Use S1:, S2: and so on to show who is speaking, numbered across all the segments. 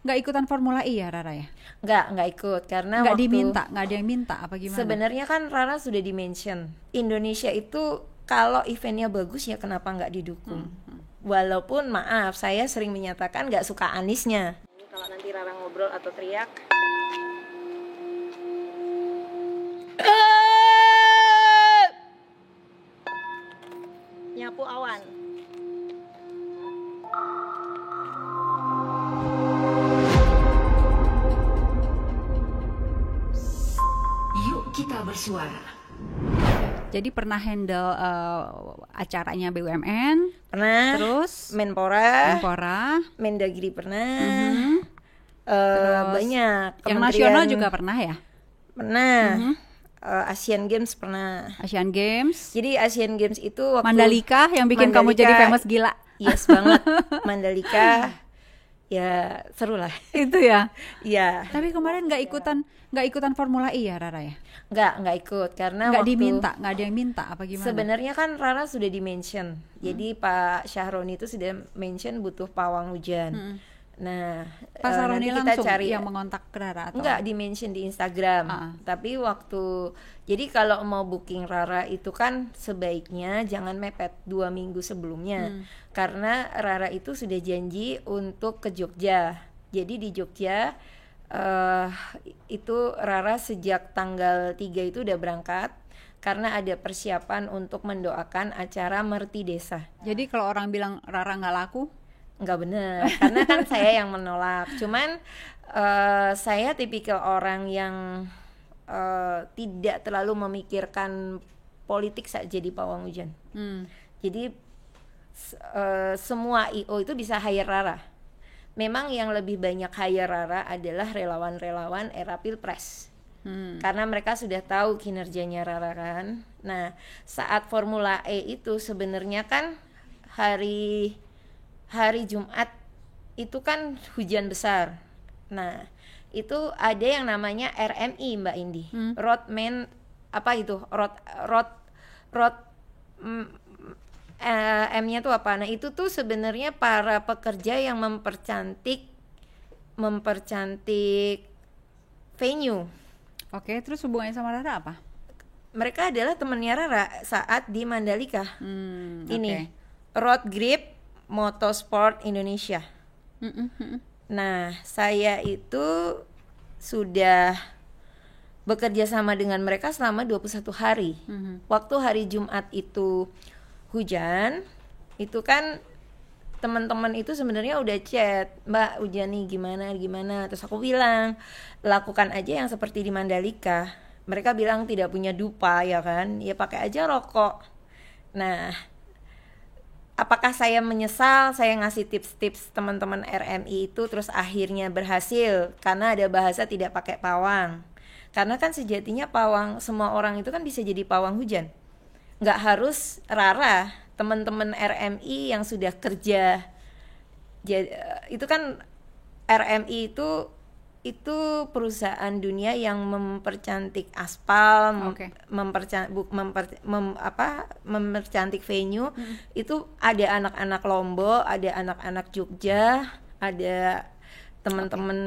S1: nggak ikutan Formula E ya Rara ya?
S2: Nggak ikut karena
S1: Nggak
S2: waktu
S1: diminta, nggak ada yang minta apa gimana?
S2: sebenarnya kan Rara sudah di-mention Indonesia itu kalau eventnya bagus ya kenapa nggak didukung. Walaupun maaf saya sering menyatakan nggak suka Anisnya. Kalau nanti Rara ngobrol atau teriak nyapu awan.
S3: Yuk kita bersuara.
S1: Jadi pernah handle acaranya BUMN,
S2: Pernah.
S1: terus
S2: Menpora, Mendagri pernah.
S1: Terus
S2: Banyak.
S1: yang nasional juga pernah ya?
S2: Pernah. Asian Games pernah.
S1: Asian Games,
S2: Jadi Asian Games itu waktu
S1: Mandalika yang bikin kamu jadi famous gila.
S2: Yes banget. Mandalika ya seru lah.
S1: Itu ya.
S2: Iya.
S1: Tapi kemarin nggak ikutan Formula E ya Rara ya?
S2: Nggak ikut karena
S1: Nggak
S2: waktu
S1: diminta, nggak ada yang minta apa gimana?
S2: sebenarnya kan Rara sudah di-mention. Jadi Pak Syahroni itu sudah mention butuh pawang hujan. Nah,
S1: Pak Saroni
S2: nanti kita
S1: langsung
S2: cari
S1: yang mengontak ke Rara atau?
S2: enggak di-mention di Instagram. Tapi jadi kalau mau booking Rara itu kan sebaiknya jangan mepet 2 minggu sebelumnya. Karena Rara itu sudah janji untuk ke Jogja. Jadi di Jogja itu Rara sejak tanggal 3 itu udah berangkat karena ada persiapan untuk mendoakan acara Merti Desa.
S1: Jadi kalau orang bilang Rara nggak laku,
S2: Nggak benar, karena kan saya yang menolak. Cuman saya tipikal orang yang tidak terlalu memikirkan politik saat jadi pawang hujan. Jadi semua IO itu bisa hire Rara. Memang yang lebih banyak hire Rara adalah relawan-relawan era Pilpres. Karena mereka sudah tahu kinerjanya Rara kan. Nah, saat Formula E itu sebenarnya kan hari Jumat itu kan hujan besar. Nah, itu ada yang namanya RMI Mbak Indi. Roadman apa itu? Road M-nya tuh apa? Nah, itu tuh sebenarnya para pekerja yang mempercantik venue.
S1: oke, terus hubungannya sama Rara apa?
S2: Mereka adalah temannya Rara saat di Mandalika. Ini
S1: oke.
S2: Road Grip Motorsport Indonesia. Nah, saya itu sudah bekerja sama dengan mereka selama 21 hari. Waktu hari Jumat itu hujan, itu kan teman-teman itu sebenarnya udah chat, Mbak hujan nih gimana. Terus aku bilang, lakukan aja yang seperti di Mandalika. Mereka bilang tidak punya dupa ya kan, ya pakai aja rokok. Nah, apakah saya menyesal saya ngasih tips-tips teman-teman RMI itu terus akhirnya berhasil karena ada bahasa tidak pakai pawang. Karena kan sejatinya pawang, semua orang itu kan bisa jadi pawang hujan. Nggak harus Rara, teman-teman RMI yang sudah kerja. Itu kan RMI itu perusahaan dunia yang mempercantik aspal, mempercantik venue. Itu ada anak-anak Lombok, ada anak-anak Jogja, ada teman-teman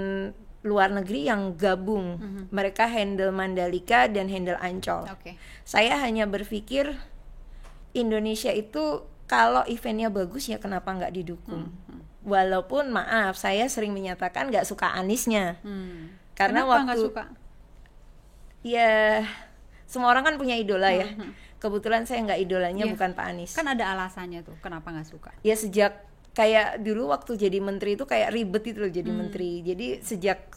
S2: luar negeri yang gabung. Mereka handle Mandalika dan handle Ancol. Saya hanya berpikir Indonesia itu kalau eventnya bagus ya kenapa nggak didukung. Walaupun maaf saya sering menyatakan nggak suka Anisnya. Karena
S1: kenapa
S2: waktu
S1: nggak suka?
S2: Ya semua orang kan punya idola ya. Kebetulan saya nggak idolanya bukan Pak Anies.
S1: Kan ada alasannya tuh kenapa nggak suka.
S2: Ya sejak kayak dulu waktu jadi menteri itu kayak ribet itu loh jadi menteri. Jadi sejak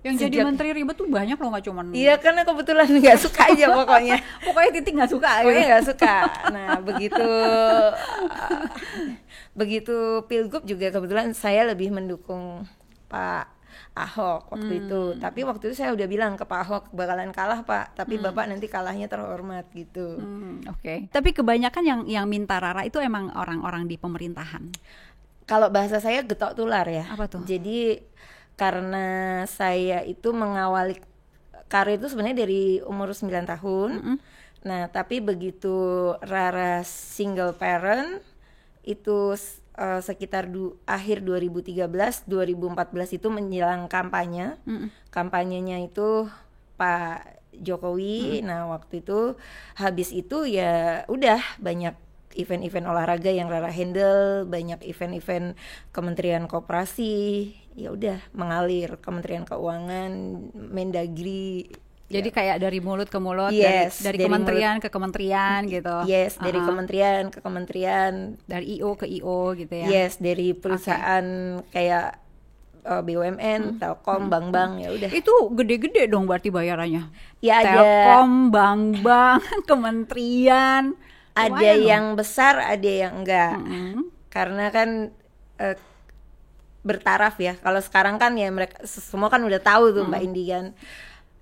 S1: jadi menteri ribet tuh banyak loh, nggak cuman.
S2: Iya karena kebetulan nggak suka aja pokoknya.
S1: Pokoknya titik nggak suka.
S2: Pokoknya nggak suka. Nah begitu pilgub juga kebetulan saya lebih mendukung Pak Ahok waktu itu. Tapi waktu itu saya udah bilang ke Pak Ahok bakalan kalah Pak. Tapi Bapak nanti kalahnya terhormat gitu.
S1: Tapi kebanyakan yang minta Rara itu emang orang-orang di pemerintahan.
S2: Kalau bahasa saya getok tular ya.
S1: Apa tuh?
S2: Jadi karena saya itu mengawali karir itu sebenarnya dari umur 9 tahun. Nah, tapi begitu Rara single parent itu sekitar akhir 2013, 2014 itu menjelang kampanye. Kampanyenya itu Pak Jokowi. Nah, waktu itu habis itu ya udah banyak event-event olahraga yang Rara handle, banyak event-event Kementerian Koperasi, ya udah mengalir Kementerian Keuangan, Mendagri.
S1: Jadi kayak dari mulut ke mulut,
S2: Yes,
S1: dari
S2: dari
S1: kementerian ke kementerian gitu.
S2: Yes, dari kementerian ke kementerian,
S1: dari IO ke IO gitu ya.
S2: yes, dari perusahaan kayak BUMN, Telkom, bank-bank, ya udah.
S1: Itu gede-gede dong berarti bayarannya.
S2: Ya ada
S1: Telkom, bank-bank, kementerian.
S2: ada
S1: Lumayan
S2: yang besar, ada yang enggak. Karena kan bertaraf ya. Kalau sekarang kan ya mereka semua kan udah tahu tuh Mbak Indi kan.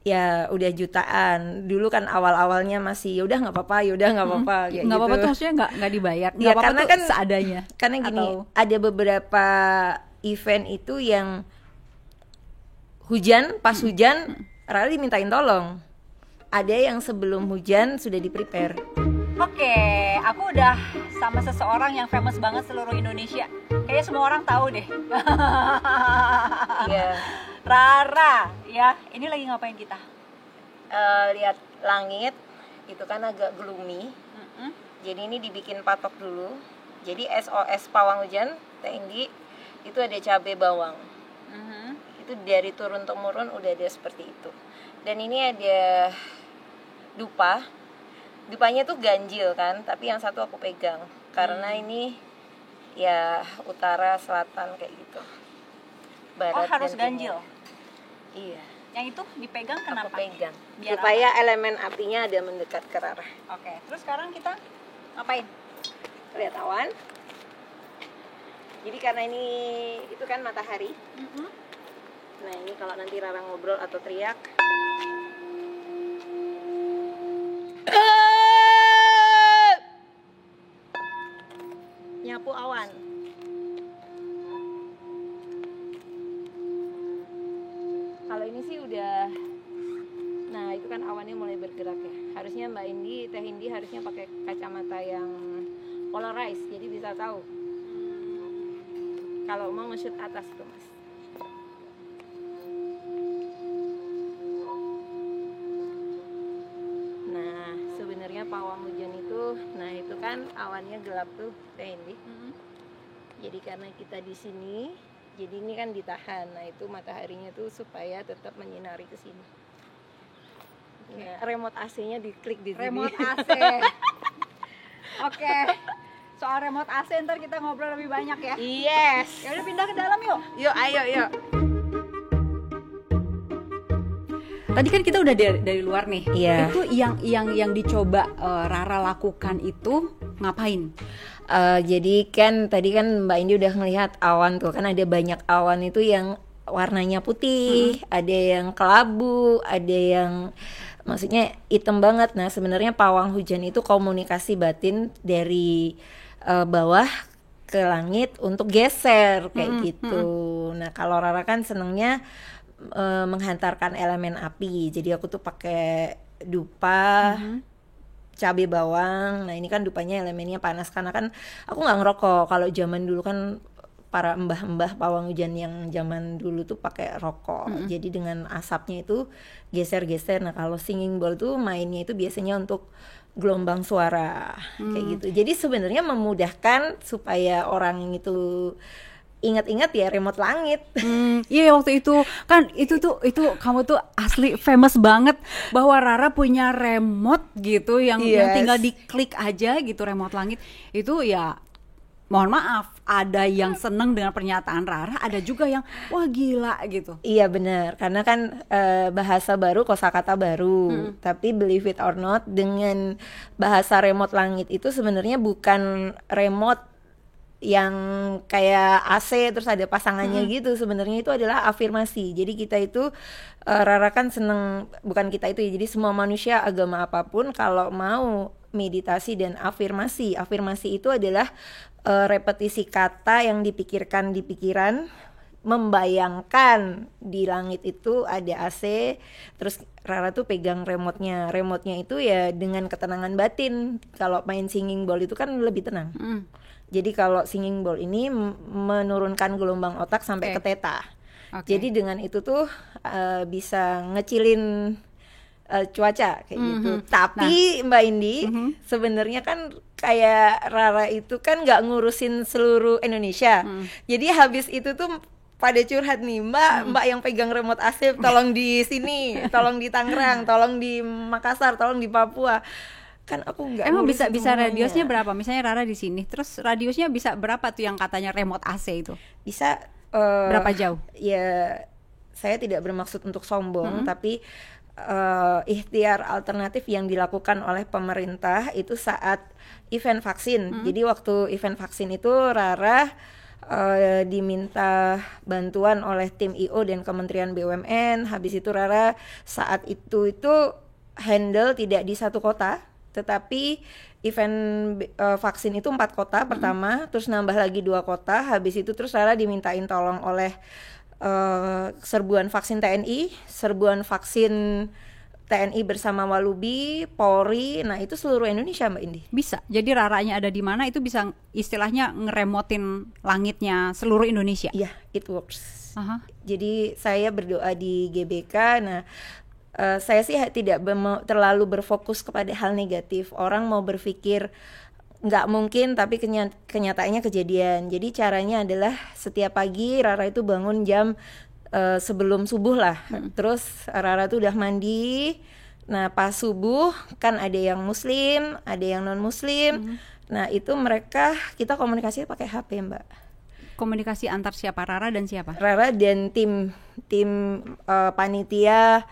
S2: Ya udah jutaan. Dulu kan awal-awalnya masih ya udah nggak apa-apa, ya udah nggak apa-apa kayak
S1: Nggak apa-apa
S2: gitu.
S1: tuh maksudnya nggak dibayar.
S2: Ya,
S1: Nggak apa-apa
S2: karena
S1: tuh
S2: kan
S1: seadanya.
S2: Karena gini,
S1: Atau-
S2: ada beberapa event itu yang hujan, pas hujan Rara dimintain tolong. Ada yang sebelum hujan sudah di-prepare.
S1: Oke, aku udah sama seseorang yang famous banget seluruh Indonesia. Kayaknya semua orang tahu deh.
S2: Iya.
S1: Rara, ya. Ini lagi ngapain kita?
S2: Lihat langit itu kan agak gloomy. Jadi ini dibikin patok dulu. Jadi SOS pawang hujan TND itu ada cabai bawang. Itu dari turun temurun udah ada seperti itu. Dan ini ada dupa. Dupanya tuh ganjil kan, tapi yang satu aku pegang karena ini ya utara selatan kayak gitu. Barat
S1: harus
S2: dan
S1: ganjil.
S2: timur. Iya.
S1: Yang itu dipegang
S2: Aku
S1: kenapa?
S2: pegang
S1: Biar
S2: supaya elemen apinya ada mendekat ke Rara.
S1: Oke, terus sekarang kita ngapain?
S2: Lihat awan. Jadi karena ini itu kan matahari. Nah ini kalau nanti Rara ngobrol atau teriak, nyapu awan. Kalau ini sih udah, nah itu kan awannya mulai bergerak ya. Harusnya Mbak Indi, Teh Indi harusnya pakai kacamata yang polarized, jadi bisa tahu. Kalau mau nge-shoot atas tuh mas. Nah sebenarnya pawang hujan itu, nah itu kan awannya gelap tuh Teh Indi. Jadi karena kita di sini, jadi ini kan ditahan. Nah itu mataharinya tuh supaya tetap menyinari ke sini. Nah, remote AC-nya diklik di sini.
S1: Remote AC. Oke. Soal remote AC ntar kita ngobrol lebih banyak ya.
S2: Yes.
S1: Ya udah pindah ke dalam yuk.
S2: Yuk, ayo, yuk.
S1: Tadi kan kita udah dari luar nih.
S2: Iya.
S1: Itu yang dicoba Rara lakukan itu ngapain?
S2: Jadi kan tadi kan Mbak Indi udah ngelihat awan tuh kan, ada banyak awan itu yang warnanya putih, ada yang kelabu, ada yang maksudnya hitam banget. Nah sebenarnya pawang hujan itu komunikasi batin dari bawah ke langit untuk geser kayak gitu. Nah kalau Rara kan senengnya menghantarkan elemen api, jadi aku tuh pakai dupa, cabai bawang. Nah ini kan dupanya elemennya panas karena kan aku nggak ngerokok. Kalau zaman dulu kan para mbah-mbah pawang hujan yang zaman dulu tuh pakai rokok. Jadi dengan asapnya itu geser-geser. Nah kalau singing bowl tuh mainnya itu biasanya untuk gelombang suara kayak gitu. Jadi sebenarnya memudahkan supaya orang itu ingat-ingat ya remote langit.
S1: Iya waktu itu kan itu kamu tuh asli famous banget bahwa Rara punya remote gitu yang tinggal diklik aja gitu, remote langit. Itu ya mohon maaf, ada yang seneng dengan pernyataan Rara, ada juga yang wah gila gitu.
S2: Iya benar, karena kan bahasa baru, kosakata baru. Tapi believe it or not, dengan bahasa remote langit itu sebenarnya bukan remote yang kayak AC terus ada pasangannya gitu. Sebenarnya itu adalah afirmasi. Jadi kita itu Rara kan seneng, bukan kita itu ya, jadi semua manusia agama apapun kalau mau meditasi dan afirmasi. Afirmasi itu adalah repetisi kata yang dipikirkan di pikiran membayangkan di langit itu ada AC, terus Rara tuh pegang remote-nya itu ya dengan ketenangan batin. Kalau main singing bowl itu kan lebih tenang. Jadi kalau singing bowl ini menurunkan gelombang otak sampai ke theta. Jadi dengan itu tuh bisa ngecilin cuaca kayak gitu. Tapi Mbak Indi sebenarnya kan kayak Rara itu kan nggak ngurusin seluruh Indonesia. Jadi habis itu tuh pada curhat nih, Mbak yang pegang remote AC, tolong di sini, tolong di Tangerang, tolong di Makassar, tolong di Papua. Kan aku nggak.
S1: Emang bisa radiusnya berapa? Misalnya Rara di sini, terus radiusnya bisa berapa tuh yang katanya remote AC itu?
S2: Bisa
S1: berapa jauh?
S2: Ya, saya tidak bermaksud untuk sombong, tapi ikhtiar alternatif yang dilakukan oleh pemerintah itu saat event vaksin. Jadi waktu event vaksin itu Rara diminta bantuan oleh tim IO dan Kementerian BUMN. Habis itu Rara saat itu handle tidak di satu kota, tetapi event vaksin itu 4 kota pertama, terus nambah lagi 2 kota. Habis itu terus Rara dimintain tolong oleh serbuan vaksin TNI, serbuan vaksin TNI bersama Walubi, Polri. Nah itu seluruh Indonesia Mbak Indi.
S1: Bisa, jadi Raranya ada di mana itu bisa istilahnya ngeremotin langitnya seluruh Indonesia.
S2: Iya, it works. Jadi saya berdoa di GBK. Nah saya sih tidak terlalu berfokus kepada hal negatif. Orang mau berpikir nggak mungkin, tapi kenyataannya kejadian. Jadi caranya adalah setiap pagi Rara itu bangun jam sebelum subuh lah. Terus Rara tuh udah mandi. Nah pas subuh kan ada yang muslim, ada yang non muslim. Nah itu kita komunikasi pakai HP Mbak.
S1: Komunikasi antar siapa? Rara dan siapa?
S2: Rara dan tim panitia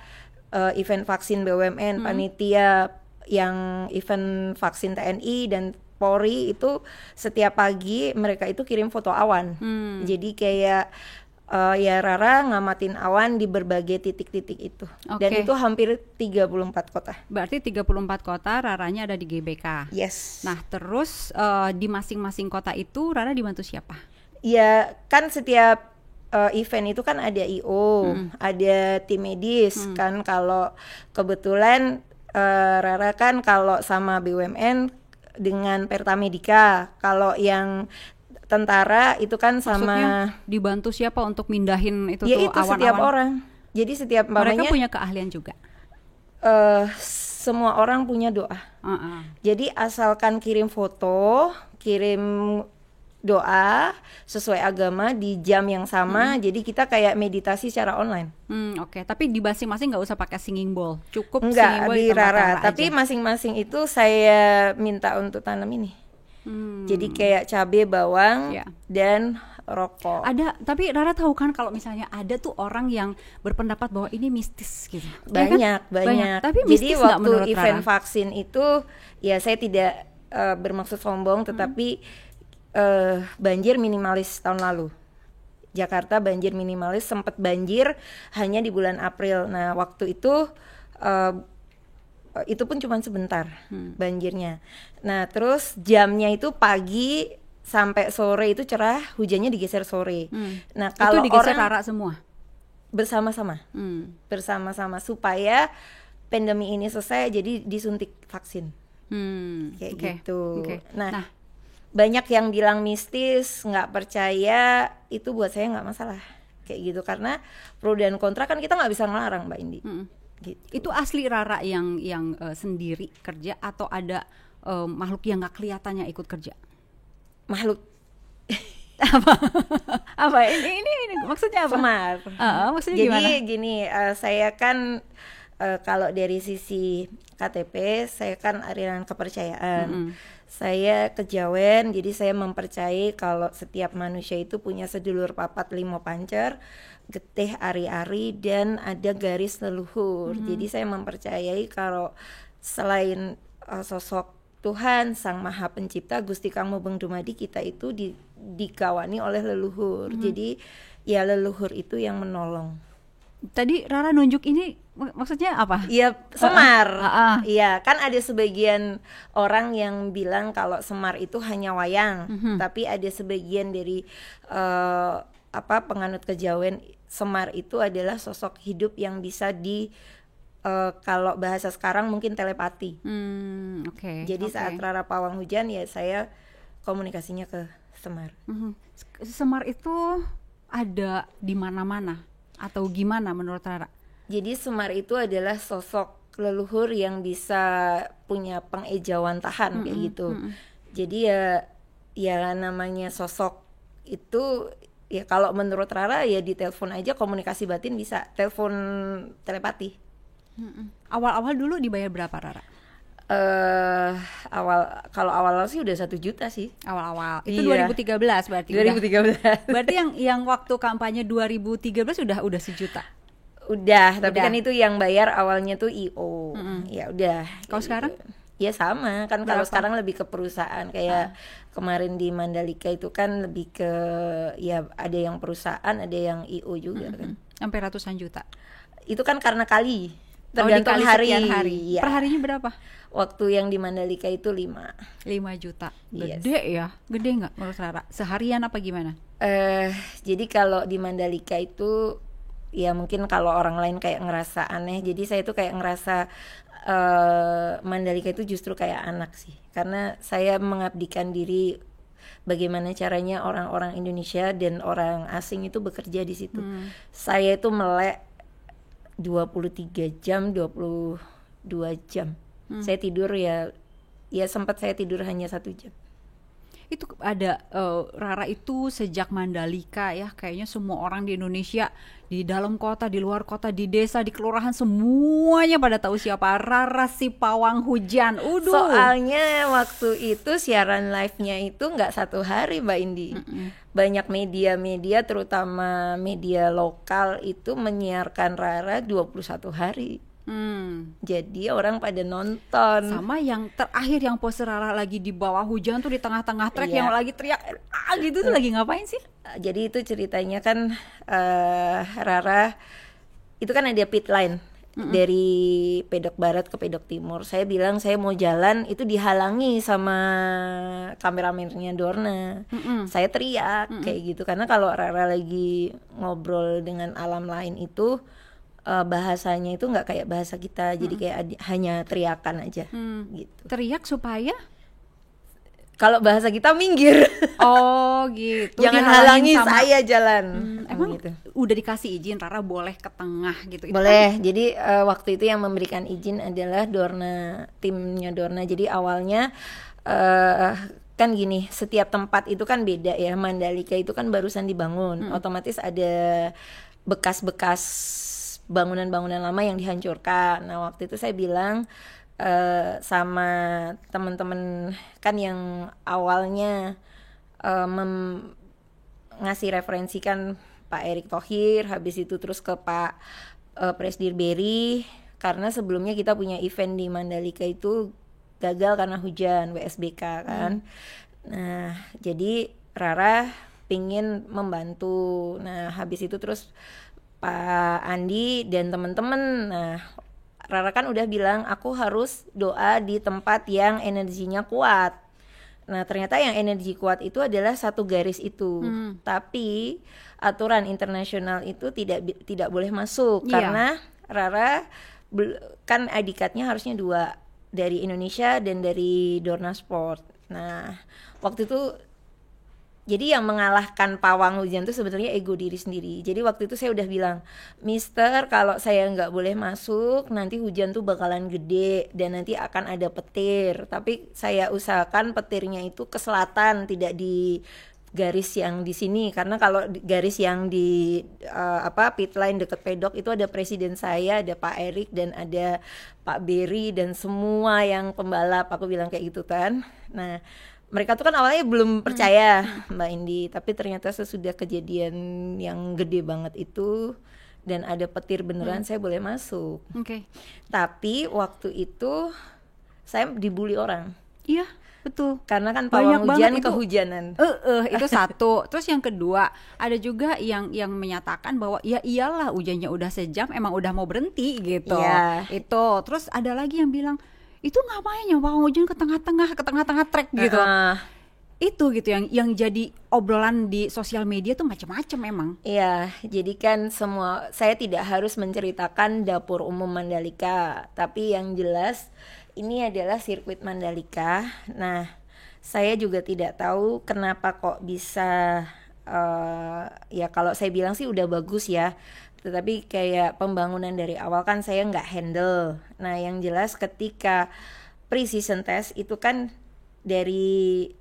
S2: event vaksin BUMN, panitia yang event vaksin TNI dan Polri itu setiap pagi mereka itu kirim foto awan. Jadi kayak ya Rara ngamatin awan di berbagai titik-titik itu. Dan itu hampir 34 kota.
S1: Berarti 34 kota Raranya ada di GBK.
S2: Yes.
S1: Nah terus di masing-masing kota itu Rara dibantu siapa?
S2: Ya kan setiap event itu kan ada IO, ada tim medis kan. Kalau kebetulan Rara kan kalau sama BUMN dengan Pertamedika. Kalau yang tentara itu kan sama.
S1: Maksudnya dibantu siapa untuk mindahin itu
S2: ya
S1: tuh
S2: itu
S1: awan-awan?
S2: Setiap orang. Jadi setiap
S1: mereka punya keahlian juga.
S2: Semua orang punya doa. Jadi asalkan kirim foto, kirim doa sesuai agama di jam yang sama. Jadi kita kayak meditasi secara online.
S1: Oke. Tapi di masing-masing nggak usah pakai singing bowl. Cukup
S2: enggak,
S1: singing bowl
S2: di Rara.
S1: aja.
S2: Tapi masing-masing itu saya minta untuk tanam ini. Jadi kayak cabai, bawang, dan rokok.
S1: Ada, tapi Rara tahu kan kalau misalnya ada tuh orang yang berpendapat bahwa ini mistis gitu.
S2: Banyak.
S1: Tapi
S2: jadi waktu
S1: Rara?
S2: event vaksin itu ya saya tidak bermaksud sombong, tetapi banjir minimalis tahun lalu. Jakarta banjir minimalis, sempat banjir hanya di bulan April. Nah waktu itu pun cuma sebentar banjirnya. Nah terus jamnya itu pagi sampai sore itu cerah, hujannya digeser sore. Nah kalau
S1: itu digeser
S2: orang
S1: Rara semua
S2: bersama-sama supaya pandemi ini selesai, jadi disuntik vaksin kayak gitu. Nah banyak yang bilang mistis, nggak percaya, itu buat saya nggak masalah kayak gitu, karena pro dan kontra kan kita nggak bisa ngelarang Mbak Indi. Gitu.
S1: Itu asli Rara yang sendiri kerja atau ada makhluk yang nggak kelihatannya ikut kerja?
S2: Makhluk
S1: apa ini maksudnya apa?
S2: Semar.
S1: Maksudnya
S2: jadi
S1: gimana?
S2: Gini, saya kan kalau dari sisi KTP saya kan aliran kepercayaan. Saya kejawen, jadi saya mempercayai kalau setiap manusia itu punya sedulur papat limo pancer, getih ari-ari, dan ada garis leluhur. Jadi saya mempercayai kalau selain sosok Tuhan Sang Maha Pencipta Gusti Kang Mubeng Dumadi, kita itu dikawani oleh leluhur. Jadi ya leluhur itu yang menolong.
S1: Tadi Rara nunjuk ini maksudnya apa?
S2: Iya, Semar. Iya, kan ada sebagian orang yang bilang kalau Semar itu hanya wayang, tapi ada sebagian dari penganut kejawen, Semar itu adalah sosok hidup yang bisa kalau bahasa sekarang mungkin telepati. Jadi saat Rara pawang hujan ya saya komunikasinya ke Semar.
S1: Semar itu ada di mana-mana atau gimana menurut Rara?
S2: Jadi Semar itu adalah sosok leluhur yang bisa punya pengejauhan tahan kayak gitu. Jadi ya namanya sosok itu ya kalau menurut Rara ya di telepon aja komunikasi batin bisa, telepon telepati.
S1: Awal-awal dulu dibayar berapa Rara?
S2: Kalau awal sih udah 1 juta sih.
S1: Awal-awal itu 2013 berarti.
S2: 2013.
S1: Berarti yang waktu kampanye 2013 udah 1 juta.
S2: Udah, tapi kan itu yang bayar awalnya tuh IO. Ya udah.
S1: Kalau sekarang?
S2: Ya sama kan, kalau sekarang lebih ke perusahaan kayak kemarin di Mandalika itu kan lebih ke ya ada yang perusahaan, ada yang IO juga kan.
S1: Sampai ratusan juta.
S2: Itu kan karena kali tergantung hari.
S1: Ya. Per harinya berapa?
S2: Waktu yang di Mandalika itu 5
S1: juta. Gede ya? Gede nggak menurut Rara? Seharian apa gimana?
S2: Jadi kalau di Mandalika itu ya mungkin kalau orang lain kayak ngerasa aneh, jadi saya tuh kayak ngerasa Mandalika itu justru kayak anak sih, karena saya mengabdikan diri bagaimana caranya orang-orang Indonesia dan orang asing itu bekerja di situ. Saya itu melek 23 jam, 22 jam. Saya tidur ya sempat saya tidur hanya 1 jam.
S1: Itu ada Rara itu sejak Mandalika ya, kayaknya semua orang di Indonesia, di dalam kota, di luar kota, di desa, di kelurahan, semuanya pada tahu siapa Rara si pawang hujan.
S2: Soalnya waktu itu siaran live-nya itu nggak 1 hari Mbak Indi. Banyak media-media terutama media lokal itu menyiarkan Rara 21 hari. Jadi orang pada nonton.
S1: Sama yang terakhir yang poster Rara lagi di bawah hujan tuh di tengah-tengah trek yang lagi teriak gitu tuh lagi ngapain sih?
S2: Jadi itu ceritanya kan Rara itu kan ada pit line dari pedok barat ke pedok timur. Saya bilang saya mau jalan, itu dihalangi sama kameramennya Dorna. Saya teriak kayak gitu karena kalau Rara lagi ngobrol dengan alam lain itu bahasanya itu nggak kayak bahasa kita, jadi kayak hanya teriakan aja gitu.
S1: Teriak supaya
S2: kalau bahasa kita minggir.
S1: Oh gitu.
S2: Jangan halangi saya jalan.
S1: Emang
S2: gitu.
S1: Udah dikasih izin Rara boleh ke tengah gitu?
S2: Boleh. Jadi waktu itu yang memberikan izin adalah Dorna, timnya Dorna. Jadi awalnya kan gini, setiap tempat itu kan beda ya. Mandalika itu kan barusan dibangun, otomatis ada bekas-bekas bangunan-bangunan lama yang dihancurkan. Nah waktu itu saya bilang sama teman-teman kan yang awalnya ngasih referensi kan Pak Erick Thohir, habis itu terus ke Pak Presdir Berry, karena sebelumnya kita punya event di Mandalika itu gagal karena hujan, WSBK kan. Nah jadi Rara pingin membantu. Nah habis itu terus Pak Andi dan teman-teman, nah Rara kan udah bilang aku harus doa di tempat yang energinya kuat. Nah ternyata yang energi kuat itu adalah satu garis itu, tapi aturan internasional itu tidak boleh masuk karena Rara kan adikatnya harusnya 2 dari Indonesia dan dari Dorna Sport. Nah waktu itu jadi yang mengalahkan pawang hujan itu sebenarnya ego diri sendiri. Jadi waktu itu saya udah bilang, Mister kalau saya nggak boleh masuk nanti hujan tuh bakalan gede dan nanti akan ada petir. Tapi saya usahakan petirnya itu ke selatan, tidak di garis yang di sini. Karena kalau garis yang di pit line deket pedok itu ada presiden saya, ada Pak Erick dan ada Pak Berry dan semua yang pembalap. Aku bilang kayak gitu kan. Nah mereka tuh kan awalnya belum percaya Mbak Indi, tapi ternyata sesudah kejadian yang gede banget itu dan ada petir beneran saya boleh masuk. Tapi waktu itu saya dibully orang.
S1: Iya betul.
S2: Karena kan pawang hujan kehujanan.
S1: Itu satu. Terus yang kedua ada juga yang menyatakan bahwa ya iyalah hujannya udah sejam emang udah mau berhenti gitu. Itu. Terus ada lagi yang bilang itu ngapain ya pawang hujan ke tengah-tengah trek gitu. itu gitu yang jadi obrolan di sosial media tuh macam-macam memang.
S2: Iya, jadi kan saya tidak harus menceritakan dapur umum Mandalika, tapi yang jelas ini adalah sirkuit Mandalika. Nah, saya juga tidak tahu kenapa kok bisa ya kalau saya bilang sih udah bagus ya, tetapi kayak pembangunan dari awal kan saya nggak handle. Nah, yang jelas ketika pre-season test itu kan dari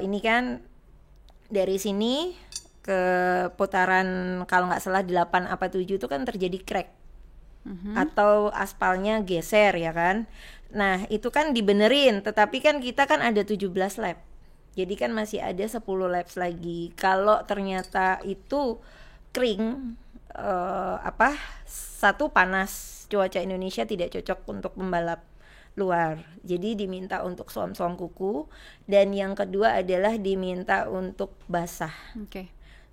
S2: ini kan dari sini ke putaran kalau nggak salah 8 apa 7 itu kan terjadi crack atau aspalnya geser ya kan. Nah itu kan dibenerin, tetapi kan kita kan ada 17 lap, jadi kan masih ada 10 laps lagi. Kalau ternyata itu kering, satu panas, cuaca Indonesia tidak cocok untuk pembalap luar, jadi diminta untuk suam-suam kuku, dan yang kedua adalah diminta untuk basah,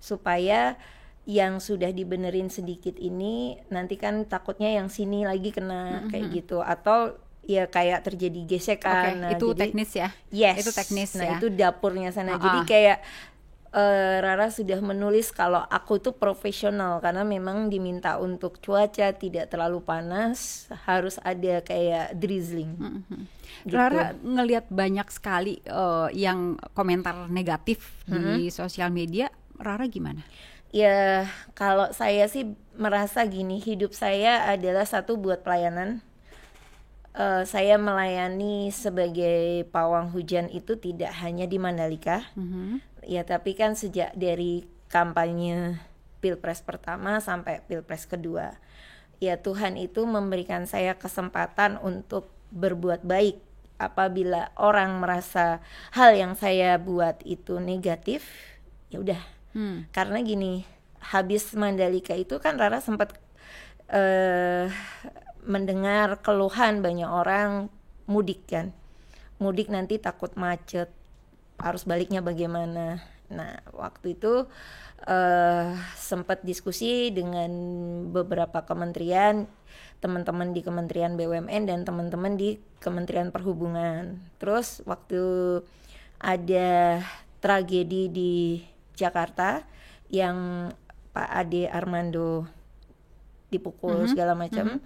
S2: supaya yang sudah dibenerin sedikit ini nanti kan takutnya yang sini lagi kena kayak gitu, atau ya kayak terjadi gesekan. Nah,
S1: itu
S2: jadi,
S1: teknis ya?
S2: Yes,
S1: itu teknis
S2: nah
S1: ya?
S2: itu dapurnya sana. Jadi kayak Rara sudah menulis kalau aku tuh profesional karena memang diminta untuk cuaca tidak terlalu panas, harus ada kayak drizzling.
S1: Gitu. Rara ngelihat banyak sekali yang komentar negatif di sosial media. Rara gimana?
S2: Ya kalau saya sih merasa gini, hidup saya adalah satu buat pelayanan. Saya melayani sebagai pawang hujan itu tidak hanya di Mandalika, ya tapi kan sejak dari kampanye Pilpres pertama sampai Pilpres kedua, ya Tuhan itu memberikan saya kesempatan untuk berbuat baik. Apabila orang merasa hal yang saya buat itu negatif, ya udah. Karena gini, habis Mandalika itu kan Rara sempat mendengar keluhan banyak orang mudik kan, mudik nanti takut macet, arus baliknya bagaimana. Nah waktu itu sempat diskusi dengan beberapa kementerian, teman-teman di Kementerian BUMN dan teman-teman di Kementerian Perhubungan. Terus waktu ada tragedi di Jakarta yang Pak Ade Armando dipukul segala macam,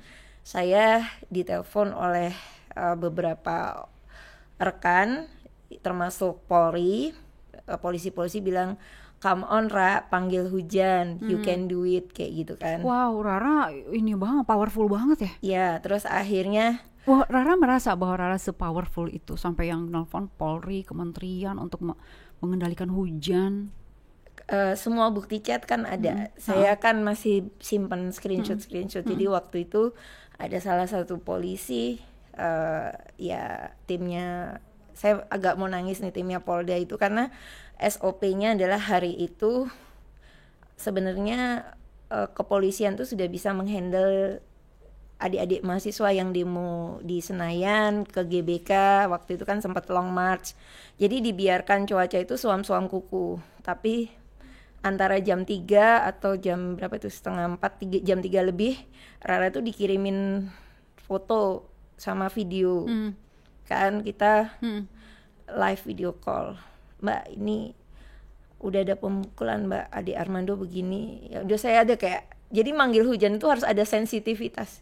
S2: saya ditelepon oleh beberapa rekan termasuk Polri, polisi-polisi bilang, come on Ra, panggil hujan, you can do it, kayak gitu kan.
S1: Wow, Rara ini banget, powerful banget ya.
S2: Ya, terus akhirnya
S1: Rara merasa bahwa Rara se-powerful itu sampai yang nelfon Polri, kementerian untuk mengendalikan hujan.
S2: Semua bukti chat kan ada. Saya kan masih simpan screenshot. Jadi waktu itu ada salah satu polisi, ya timnya, saya agak mau nangis nih, timnya Polda itu, karena SOP-nya adalah hari itu sebenarnya kepolisian tuh sudah bisa menghandle adik-adik mahasiswa yang demo di Senayan ke GBK. Waktu itu kan sempat long march, jadi dibiarkan cuaca itu suam-suam kuku. Tapi antara jam 3 atau jam berapa itu, setengah 4, jam 3 lebih, Rara tuh dikirimin foto sama video. Kan kita live video call, Mbak ini udah ada pemukulan Mbak, Ade Armando begini. Ya udah, saya ada kayak, jadi manggil hujan itu harus ada sensitivitas.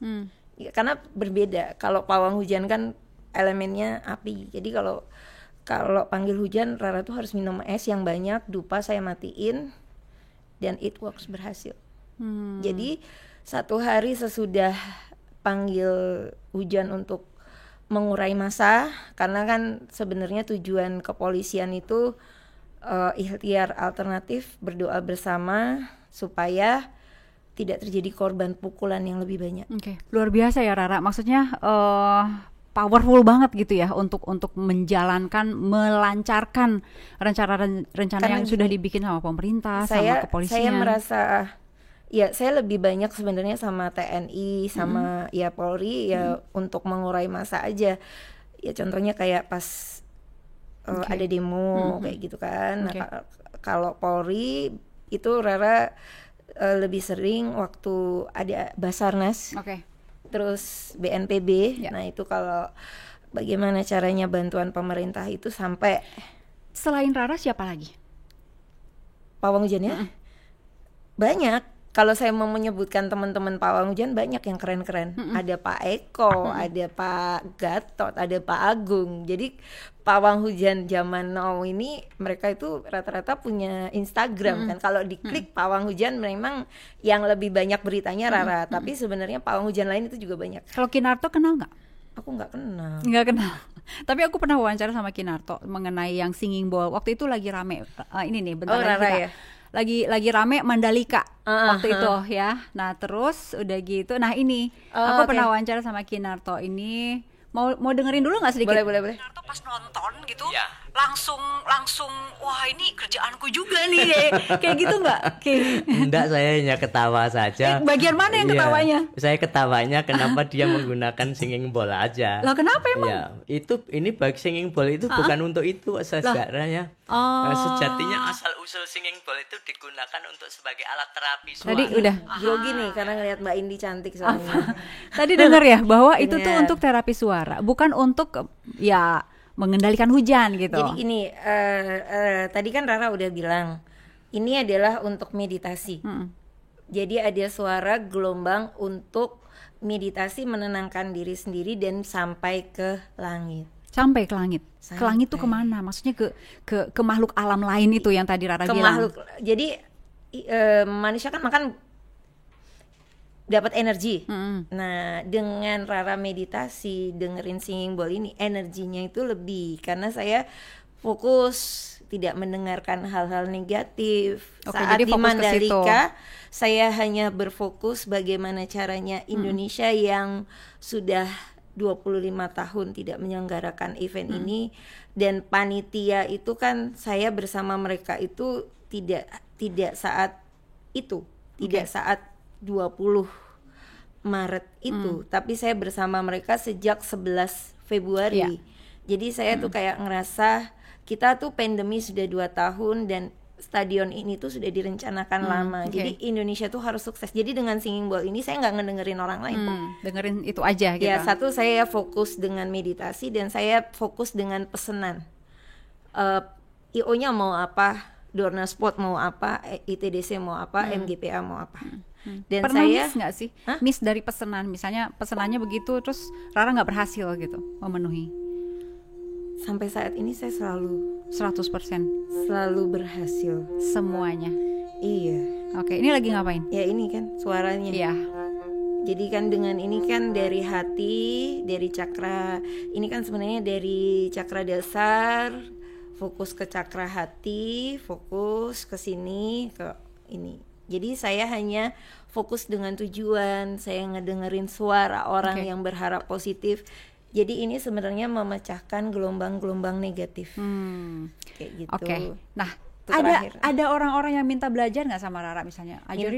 S2: Ya, karena berbeda, kalau pawang hujan kan elemennya api. Jadi kalau panggil hujan, Rara tuh harus minum es yang banyak, dupa saya matiin, dan it works, berhasil. Jadi satu hari sesudah panggil hujan untuk mengurai massa, karena kan sebenarnya tujuan kepolisian itu ikhtiar alternatif, berdoa bersama supaya tidak terjadi korban pukulan yang lebih banyak.
S1: Luar biasa ya Rara, maksudnya powerful banget gitu ya untuk menjalankan, melancarkan rencana yang sudah dibikin sama pemerintah, sama kepolisian.
S2: Saya merasa ya saya lebih banyak sebenarnya sama TNI, sama ya Polri ya, untuk mengurai massa aja. Ya contohnya kayak pas ada demo kayak gitu kan. Nah, kalau Polri itu Rara lebih sering waktu ada Basarnas. Terus BNPB, nah itu kalau bagaimana caranya bantuan pemerintah itu sampai.
S1: Selain Rara siapa lagi?
S2: Pawang hujan ya? Banyak. Kalau saya mau menyebutkan teman-teman pawang hujan banyak yang keren-keren. Ada Pak Eko, ada Pak Gatot, ada Pak Agung. Jadi pawang hujan zaman now ini mereka itu rata-rata punya Instagram kan. Kalau diklik pawang hujan memang yang lebih banyak beritanya Rara. Tapi sebenarnya pawang hujan lain itu juga banyak.
S1: Kalau Kinarto kenal nggak?
S2: Aku nggak kenal.
S1: Nggak kenal. Tapi aku pernah wawancara sama Kinarto mengenai yang singing bowl. Waktu itu lagi rame. Ini nih bentar lagi
S2: Rara
S1: kita.
S2: Ya?
S1: Lagi rame Mandalika waktu itu ya. Nah terus udah gitu. Nah ini aku pernah wawancara sama Kinarto ini. Mau dengerin dulu nggak sedikit?
S2: Boleh.
S1: Kinarto pas nonton gitu langsung wah ini kerjaanku juga nih kayak gitu nggak?
S4: Enggak, saya hanya ketawa saja.
S1: Bagian mana yang ketawanya?
S4: Saya ketawanya kenapa dia menggunakan singing bowl aja.
S1: Lah kenapa emang?
S4: Ya, ini bagi singing bowl itu bukan untuk itu sejarahnya. Sejatinya asal usul singing bowl itu digunakan untuk sebagai alat terapi suara.
S1: Tadi udah
S2: grogi nih karena ngeliat Mbak Indi cantik soalnya.
S1: Tadi dengar ya bahwa itu tuh untuk terapi suara, bukan untuk ya mengendalikan hujan gitu.
S2: Jadi ini tadi kan Rara udah bilang ini adalah untuk meditasi. Jadi ada suara gelombang untuk meditasi menenangkan diri sendiri dan sampai ke langit.
S1: Sampai ke langit. Ke langit tuh kemana? Maksudnya ke makhluk alam lain itu yang tadi Rara bilang.
S2: Makhluk. Jadi manusia kan makan dapat energi. Nah, dengan Rara meditasi, dengerin singing bowl ini, energinya itu lebih karena saya fokus tidak mendengarkan hal-hal negatif. Saat
S1: jadi
S2: di Mandalika, saya hanya berfokus bagaimana caranya Indonesia yang sudah 25 tahun tidak menyelenggarakan event ini, dan panitia itu kan saya bersama mereka itu tidak saat itu, tidak saat 20 Maret itu, tapi saya bersama mereka sejak 11 Februari. Jadi saya tuh kayak ngerasa kita tuh pandemi sudah 2 tahun dan stadion ini tuh sudah direncanakan lama. Jadi Indonesia tuh harus sukses. Jadi dengan singing bowl ini saya nggak ngedengerin orang lain.
S1: Dengerin itu aja gitu.
S2: Ya, satu saya fokus dengan meditasi dan saya fokus dengan pesanan. IO-nya mau apa, Dorna Sport mau apa, ITDC mau apa, MGPA mau apa. Dan
S1: pernah
S2: saya
S1: miss nggak sih? Miss dari pesanan, misalnya pesanannya begitu terus Rara nggak berhasil gitu memenuhi.
S2: Sampai saat ini saya selalu
S1: 100%
S2: berhasil
S1: semuanya.
S2: Iya.
S1: Oke, ini lagi ngapain?
S2: Ya ini kan suaranya.
S1: Iya.
S2: Jadi kan dengan ini kan dari hati, dari cakra, ini kan sebenarnya dari cakra dasar, fokus ke cakra hati, fokus ke sini, ke ini. Jadi saya hanya fokus dengan tujuan, saya ngedengerin suara orang yang berharap positif. Jadi ini sebenarnya memecahkan gelombang-gelombang negatif. Kayak gitu.
S1: Oke. Nah,
S2: terakhir.
S1: ada orang-orang yang minta belajar nggak sama Rara misalnya? Ajarin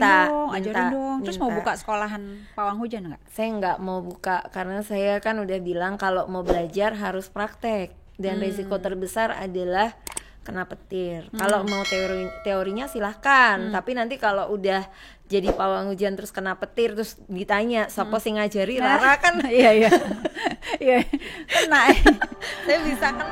S1: dong. Terus mau buka sekolahan pawang hujan nggak?
S2: Saya nggak mau buka karena saya kan udah bilang kalau mau belajar harus praktek dan risiko terbesar adalah kena petir. Kalau mau teorinya silahkan, tapi nanti kalau udah jadi pawang hujan terus kena petir terus ditanya siapa sing ngajari, Rara kan
S1: iya kena.
S2: saya bisa kan